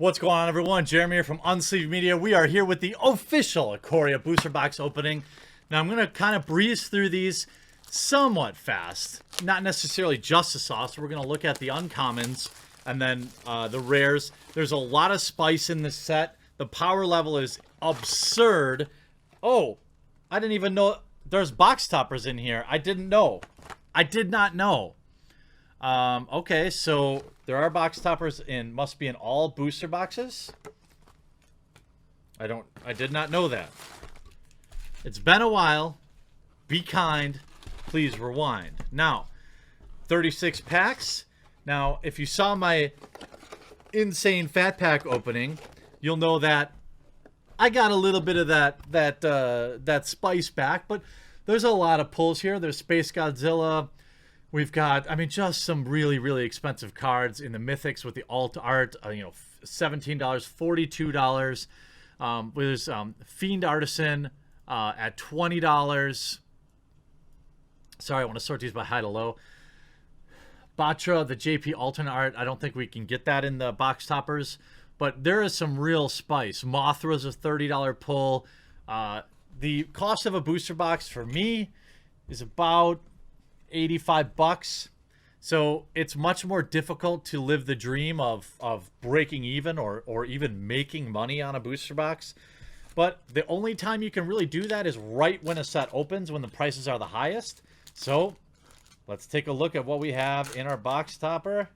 What's going on, everyone? Jeremy here from Unsleeved Media. We are here with the official Ikoria booster box opening. Now, I'm going to kind of breeze through these somewhat fast. Not necessarily just the sauce. We're going to look at the uncommons and then the rares. There's a lot of spice in this set. The power level is absurd. Oh, I didn't even know there's box toppers in here. I didn't know. I did not know. Okay, so there are box toppers must be in all booster boxes. I did not know that. It's been a while. Be kind. Please rewind. Now, 36 packs. Now, if you saw my insane fat pack opening, you'll know that I got a little bit of that spice back, but there's a lot of pulls here. There's Space Godzilla. We've got, I mean, just some really, really expensive cards in the Mythics with the alt art, $17, $42. There's Fiend Artisan at $20. Sorry, I want to sort these by high to low. Batra, the JP alternate art, I don't think we can get that in the box toppers, but there is some real spice. Moth was a $30 pull. The cost of a booster box for me is about $85. So it's much more difficult to live the dream of breaking even or even making money on a booster box. But the only time you can really do that is right when a set opens, when the prices are the highest. So let's take a look at what we have in our box topper.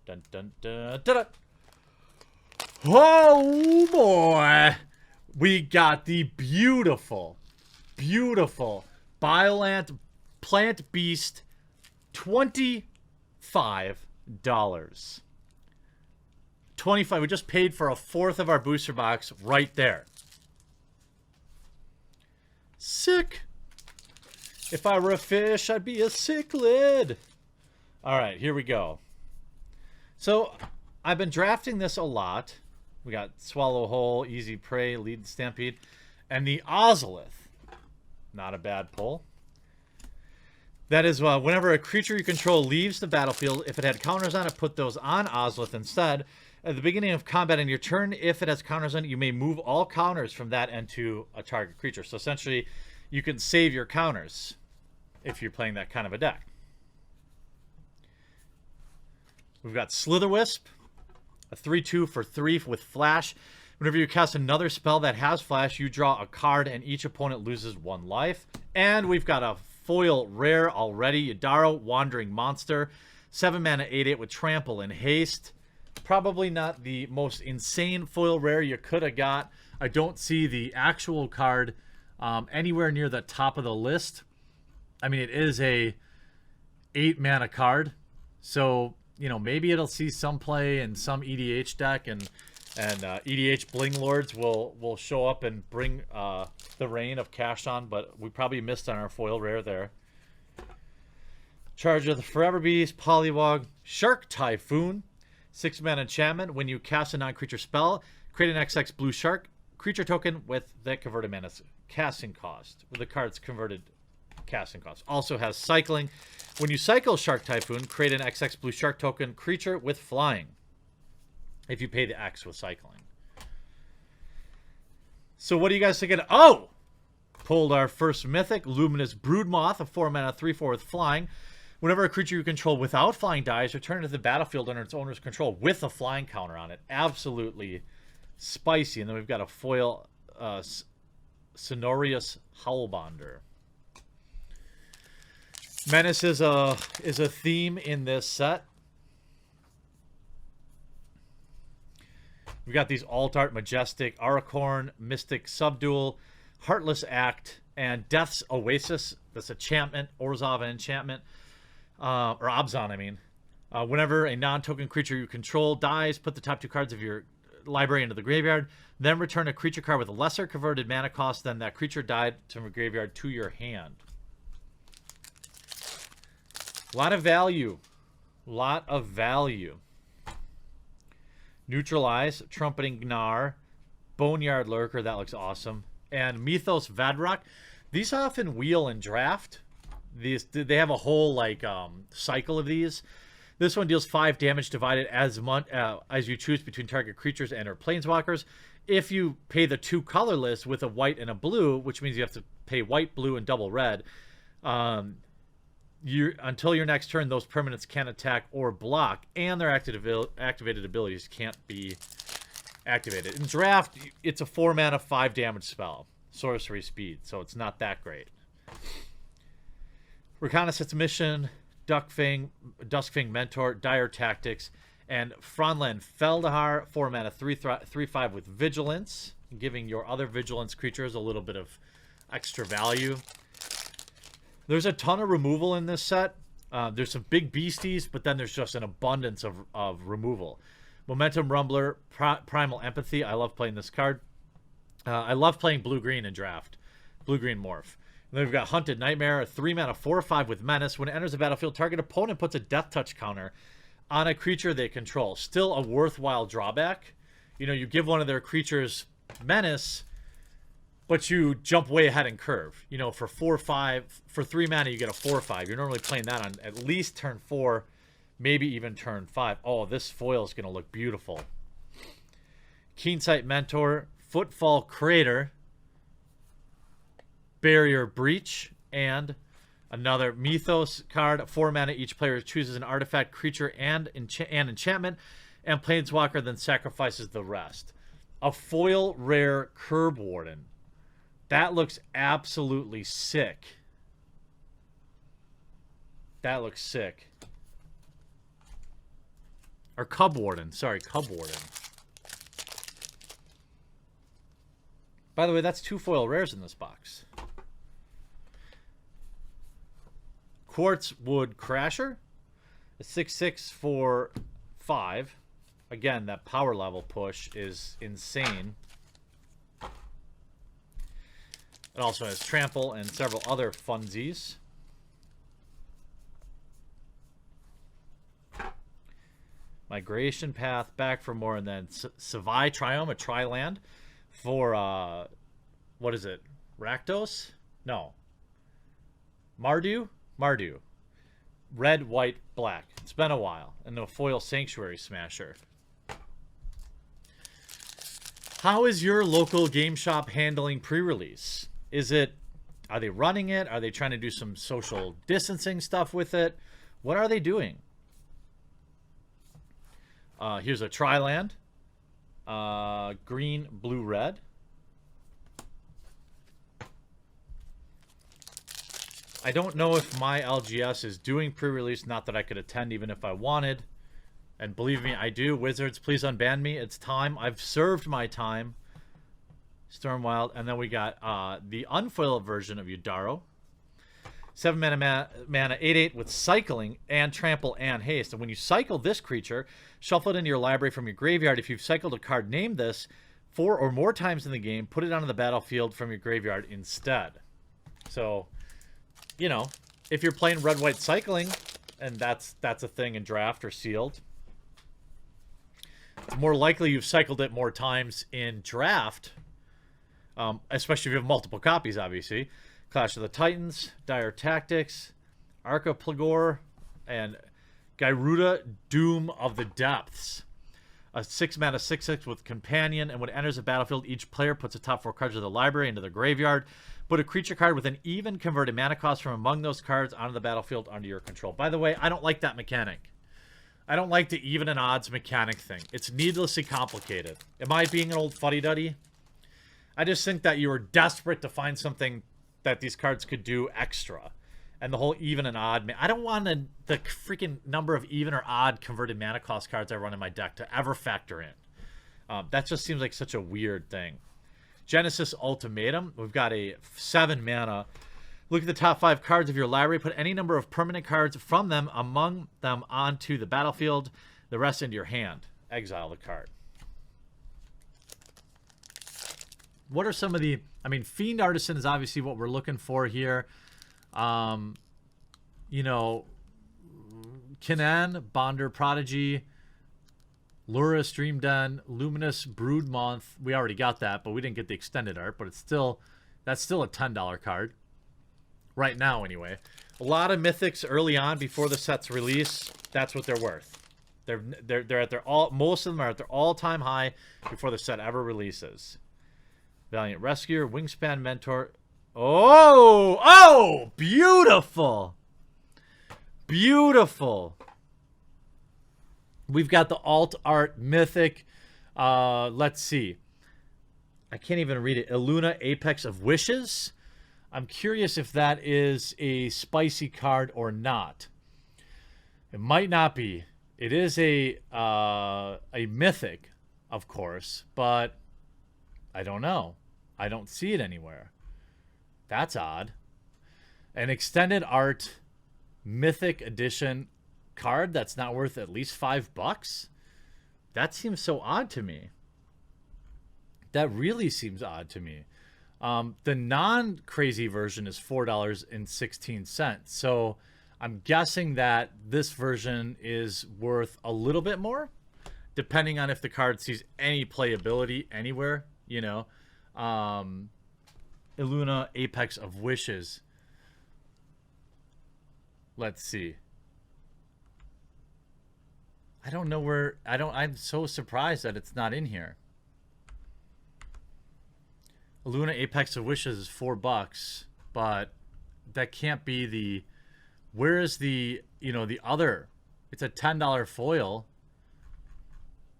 Dun, dun, dun, dun, dun. Oh boy, we got the beautiful Biolant Plant Beast, $25. $25. We just paid for a fourth of our booster box right there. Sick. If I were a fish, I'd be a cichlid. All right, here we go. So I've been drafting this a lot. We got Swallow Hole, Easy Prey, Lead Stampede, and the Ozolith. Not a bad pull. That is, whenever a creature you control leaves the battlefield, if it had counters on it, put those on Ozolith instead. At the beginning of combat in your turn, if it has counters on it, you may move all counters from that end to a target creature. So essentially, you can save your counters if you're playing that kind of a deck. We've got Slitherwisp, a 3/2 for 3 with Flash. Whenever you cast another spell that has Flash, you draw a card and each opponent loses 1 life. And we've got a foil rare already, Yadaro, Wandering Monster, 7 mana, 8/8 with Trample and Haste. Probably not the most insane foil rare you could have got. I don't see the actual card anywhere near the top of the list. I mean, it is a 8 mana card, so you know, maybe it'll see some play in some EDH deck, and EDH Bling Lords will show up and bring the reign of Kashan, but we probably missed on our foil rare there. Charge of the Forever Beast, Polywog, Shark Typhoon, 6 mana enchantment. When you cast a non-creature spell, create an XX blue shark creature token with the converted mana casting cost. With the card's converted casting cost. Also has cycling. When you cycle Shark Typhoon, create an XX blue shark token creature with flying. If you pay the X with cycling. So what do you guys think of? Oh! Pulled our first mythic, Luminous Broodmoth, a 4 mana 3/4 with flying. Whenever a creature you control without flying dies, return it to the battlefield under its owner's control with a flying counter on it. Absolutely spicy. And then we've got a foil Sonorious Howlbonder. Menace is a theme in this set. We've got these alt art, Majestic, Aracorn, Mystic Subdual, Heartless Act, and Death's Oasis. That's enchantment, Orzhov enchantment, or Abzan, I mean. Whenever a non-token creature you control dies, put the top 2 cards of your library into the graveyard, then return a creature card with a lesser converted mana cost than that creature died from the graveyard to your hand. A lot of value. Lot of value. Neutralize, Trumpeting Gnar, Boneyard Lurker, that looks awesome, and Mythos Vadrock. These often wheel and draft. They have a whole like cycle of these. This one deals 5 damage divided as much as you choose between target creatures and or planeswalkers. If you pay the 2 colorless with a white and a blue, which means you have to pay white, blue, and double red, until your next turn, those permanents can't attack or block, and their activated abilities can't be activated. In draft, it's a 4 mana, 5 damage spell, sorcery speed, so it's not that great. Reconnaissance Mission, Duskfang Mentor, Dire Tactics, and Franland Feldahar, 4 mana, 3/5 with Vigilance, giving your other Vigilance creatures a little bit of extra value. There's a ton of removal in this set. There's some big beasties, but then there's just an abundance of removal. Momentum Rumbler, Primal Empathy. I love playing this card. I love playing blue-green in draft. Blue-green morph. And then we've got Hunted Nightmare, a 3 mana, 4/5 with Menace. When it enters the battlefield, target opponent puts a Death Touch counter on a creature they control. Still a worthwhile drawback. You know, you give one of their creatures Menace, but you jump way ahead in curve. You know, for 4/5, for 3 mana, you get a 4/5. You're normally playing that on at least turn 4, maybe even turn 5. Oh, this foil is going to look beautiful. Keensight Mentor, Footfall Crater, Barrier Breach, and another Mythos card. 4 mana, each player chooses an artifact, creature, and enchantment, and Planeswalker then sacrifices the rest. A foil rare Curb Warden. That looks absolutely sick. That looks sick. Or Cub Warden. Sorry, Cub Warden. By the way, that's 2 foil rares in this box. Quartz Wood Crasher. A 6/6 for 5. Again, that power level push is insane. It also has Trample and several other funsies. Migration Path, Back for More, and then Savai Triome, a Tri-land for, what is it? Rakdos? No. Mardu? Mardu. Red, white, black. It's been a while. And a foil Sanctuary Smasher. How is your local game shop handling pre-release? Are they running it? Are they trying to do some social distancing stuff with it? What are they doing? Here's a Tri-land. Green, blue, red. I don't know if my LGS is doing pre-release, not that I could attend even if I wanted. And believe me, I do. Wizards, please unban me. It's time. I've served my time. Stormwild. And then we got the unfoiled version of Yudaro. 7 mana, 8/8 with cycling and trample and haste. And when you cycle this creature, shuffle it into your library from your graveyard. If you've cycled a card named this 4 or more times in the game, put it onto the battlefield from your graveyard instead. So, you know, if you're playing red-white cycling, and that's a thing in draft or sealed, it's more likely you've cycled it more times in draft, especially if you have multiple copies, obviously. Clash of the Titans, Dire Tactics, Arca Plagor, and Gyruda, Doom of the Depths. A 6 mana 6/6 with Companion, and when it enters the battlefield, each player puts the top 4 cards of the library into the graveyard. Put a creature card with an even converted mana cost from among those cards onto the battlefield under your control. By the way, I don't like that mechanic. I don't like the even and odds mechanic thing. It's needlessly complicated. Am I being an old fuddy-duddy? I just think that you were desperate to find something that these cards could do extra. And the whole even and odd... I don't want the freaking number of even or odd converted mana cost cards I run in my deck to ever factor in. That just seems like such a weird thing. Genesis Ultimatum. We've got a 7 mana. Look at the top 5 cards of your library. Put any number of permanent cards from them among them onto the battlefield. The rest into your hand. Exile the card. What are some of the... I mean, Fiend Artisan is obviously what we're looking for here. You know, Kinan, Bonder Prodigy, Lura, Stream Den, Luminous, Brood Moth. We already got that, but we didn't get the extended art. But it's still... That's still a $10 card. Right now, anyway. A lot of mythics early on before the set's release, that's what they're worth. They're at their most of them are at their all-time high before the set ever releases. Valiant Rescuer, Wingspan Mentor. Oh, beautiful. Beautiful. We've got the alt art mythic. Let's see. I can't even read it. Illuna, Apex of Wishes. I'm curious if that is a spicy card or not. It might not be. It is a mythic, of course, but I don't know. I don't see it anywhere. That's odd. An extended art mythic edition card that's not worth at least $5? That seems so odd to me. That really seems odd to me. The non-crazy version is $4.16. So I'm guessing that this version is worth a little bit more, depending on if the card sees any playability anywhere, you know. Illuna, Apex of Wishes. Let's see. I don't know where... I'm so surprised that it's not in here. Illuna, Apex of Wishes is $4, but that can't be the... Where is the, you know, the other? It's a $10 foil.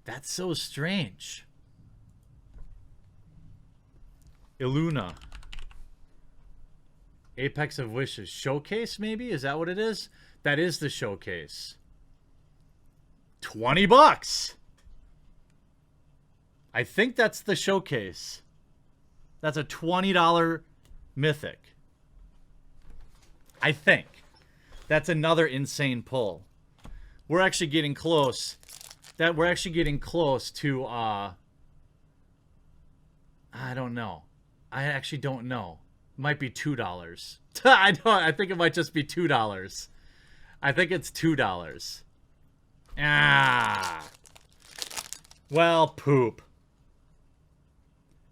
That's so strange. Illuna. Apex of Wishes. Showcase, maybe? Is that what it is? That is the showcase. $20. I think that's the showcase. That's a $20 mythic. I think. That's another insane pull. We're actually getting close. We're actually getting close to I don't know. I actually don't know. It might be $2. I think it might just be $2. I think it's $2. Ah. Well, poop.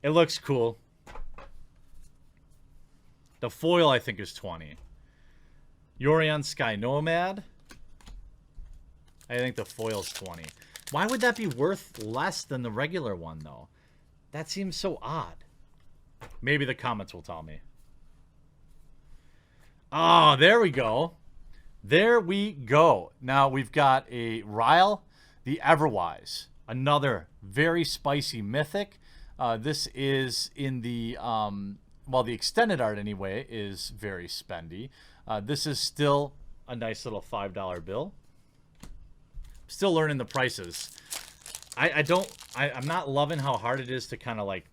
It looks cool. The foil, I think, is $20. Yorion Sky Nomad. I think the foil's $20. Why would that be worth less than the regular one, though? That seems so odd. Maybe the comments will tell me. Oh, there we go. There we go. Now we've got a Ryle, the Everwise. Another very spicy mythic. This is in the... well, the extended art, anyway, is very spendy. This is still a nice little $5 bill. Still learning the prices. I'm not loving how hard it is to kind of like...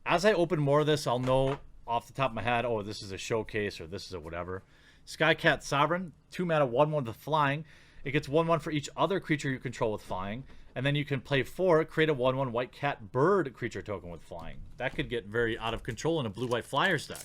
As I open more of this, I'll know off the top of my head, oh, this is a showcase or this is a whatever. Skycat Sovereign, 2-mana, 1/1 with flying. It gets 1/1 for each other creature you control with flying. And then you can play 4, create a 1/1 white cat bird creature token with flying. That could get very out of control in a blue-white flyers deck.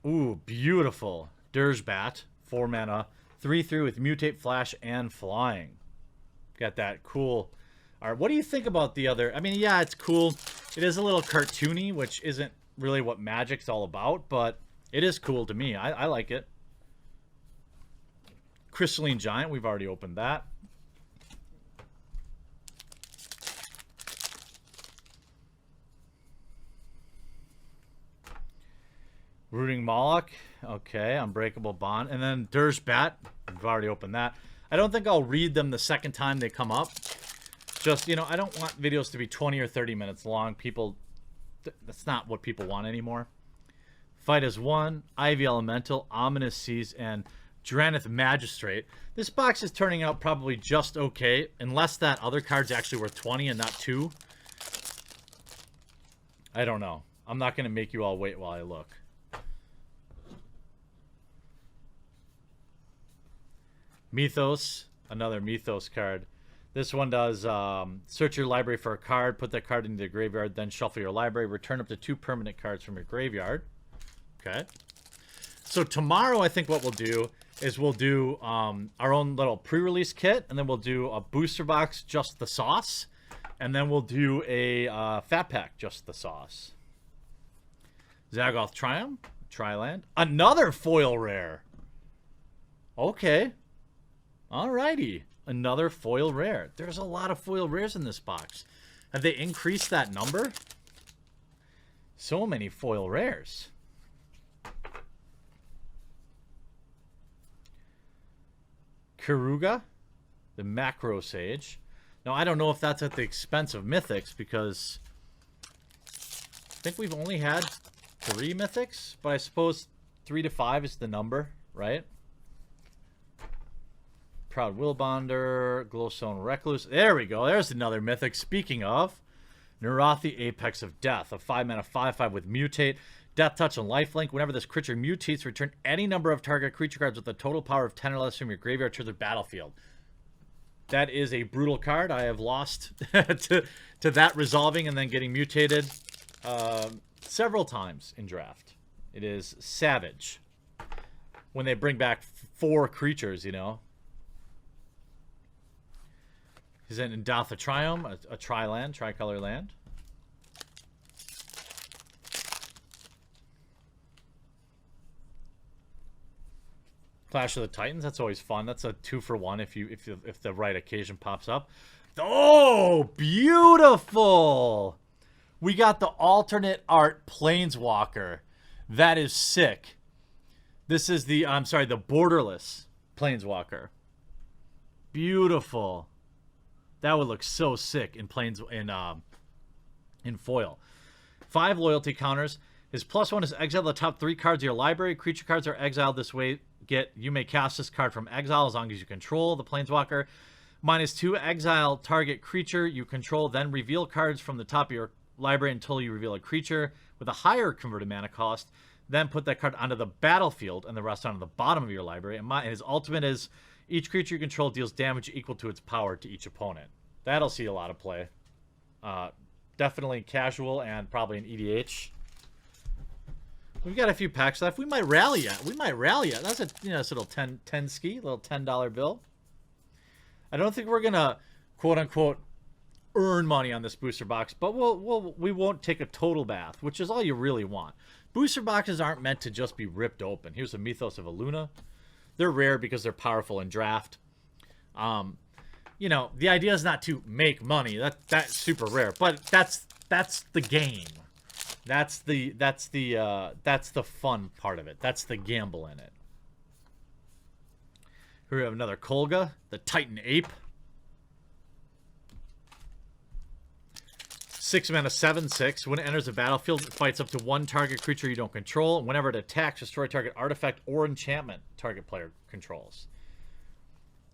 Ooh, beautiful. Dirgebat, 4-mana, 3/3 with mutate, flash, and flying. Got that cool. All right, what do you think about the other? I mean, yeah, it's cool. It is a little cartoony, which isn't really what Magic's all about, but it is cool to me. I like it. Crystalline Giant, we've already opened that. Rooting Moloch, okay. Unbreakable Bond, and then Dirgebat, we've already opened that. I don't think I'll read them the second time they come up. Just, you know, I don't want videos to be 20 or 30 minutes long. People, that's not what people want anymore. Fight as One, Ivy Elemental, Ominous Seas, and Dranith Magistrate. This box is turning out probably just okay, unless that other card's actually worth 20 and not 2. I don't know. I'm not going to make you all wait while I look. Mythos, another Mythos card. This one does search your library for a card, put that card into the graveyard, then shuffle your library, return up to 2 permanent cards from your graveyard. Okay. So tomorrow, I think what we'll do is we'll do our own little pre-release kit, and then we'll do a booster box, just the sauce, and then we'll do a fat pack, just the sauce. Zagoth Triumph, Triland, another foil rare. Okay, alrighty, another foil rare. There's a lot of foil rares in this box. Have they increased that number? So many foil rares. Karuga, the Macro Sage. Now, I don't know if that's at the expense of Mythics, because I think we've only had 3 Mythics, but I suppose 3 to 5 is the number, right? Proud Willbonder, Glowstone Recluse. There we go. There's another Mythic. Speaking of, Narathi, Apex of Death, a 5-mana 5/5 with Mutate, Death Touch, and Lifelink. Whenever this creature mutates, return any number of target creature cards with a total power of 10 or less from your graveyard to the battlefield. That is a brutal card. I have lost to that resolving and then getting mutated several times in draft. It is savage when they bring back 4 creatures, you know. He's in Datha Triumph, a tri-land, tricolor land. Clash of the Titans, that's always fun. That's a 2-for-1 if the right occasion pops up. Oh, beautiful! We got the alternate art Planeswalker. That is sick. This is the the borderless Planeswalker. Beautiful. That would look so sick in foil. 5 loyalty counters. His +1 is exile the top 3 cards of your library. Creature cards are exiled this way. You may cast this card from exile as long as you control the Planeswalker. -2, exile target creature you control, then reveal cards from the top of your library until you reveal a creature with a higher converted mana cost. Then put that card onto the battlefield and the rest onto the bottom of your library. And his ultimate is each creature you control deals damage equal to its power to each opponent. That'll see a lot of play. Definitely casual and probably an EDH. We've got a few packs left. We might rally it. That's a nice little 10 ski, little $10 bill. I don't think we're gonna quote unquote earn money on this booster box, but we won't take a total bath, which is all you really want. Booster boxes aren't meant to just be ripped open. Here's a Mythos of Aluna. They're rare because they're powerful in draft. The idea is not to make money. That's super rare, but that's the game. That's the fun part of it. That's the gamble in it. Here we have another Kolga, the Titan Ape. 6 mana 7/6. When it enters the battlefield, it fights up to 1 target creature you don't control. And whenever it attacks, destroy target artifact or enchantment target player controls.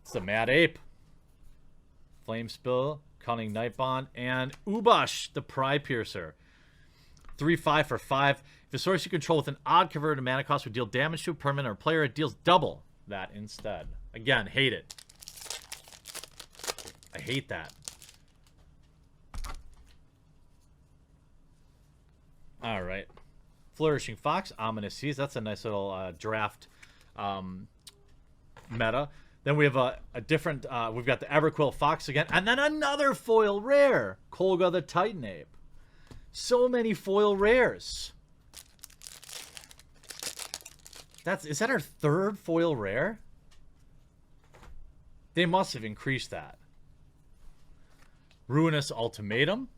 It's the Mad Ape. Flame Spill, Cunning Nightbond, and Ubash, the Pry Piercer. 3/5 for 5. If a source you control with an odd converted mana cost would deal damage to a permanent or player, it deals double that instead. Again, hate it. I hate that. All right. Flourishing Fox, Ominous Seas. That's a nice little draft meta. Then we have a different, we've got the Everquill Fox again. And then another foil rare, Kolga the Titan Ape. So many foil rares. Is that our 3rd foil rare? They must have increased that. Ruinous Ultimatum.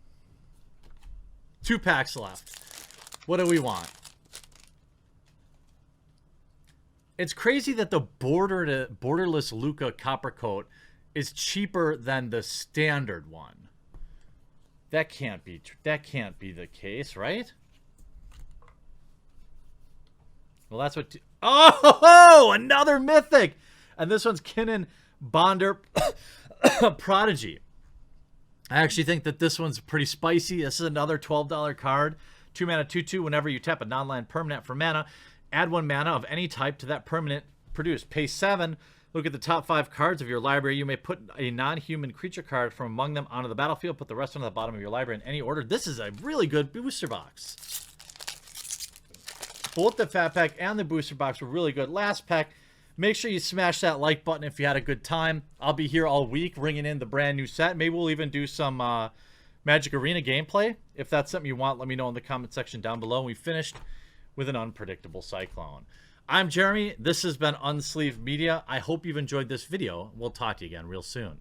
2 packs left. What do we want? It's crazy that the borderless Luca Copper Coat is cheaper than the standard one. That can't be the case, right? Well, that's what... Oh, another Mythic! And this one's Kinnan Bonder Prodigy. I actually think that this one's pretty spicy. This is another $12 card. 2 mana, 2/2. Whenever you tap a non-land permanent for mana, add 1 mana of any type to that permanent produced. Pay 7. Look at the top 5 cards of your library. You may put a non-human creature card from among them onto the battlefield. Put the rest on the bottom of your library in any order. This is a really good booster box. Both the fat pack and the booster box were really good. Last pack, make sure you smash that like button if you had a good time. I'll be here all week bringing in the brand new set. Maybe we'll even do some Magic Arena gameplay. If that's something you want, let me know in the comment section down below. We finished with an unpredictable Cyclone. I'm Jeremy. This has been Unsleeved Media. I hope you've enjoyed this video. We'll talk to you again real soon.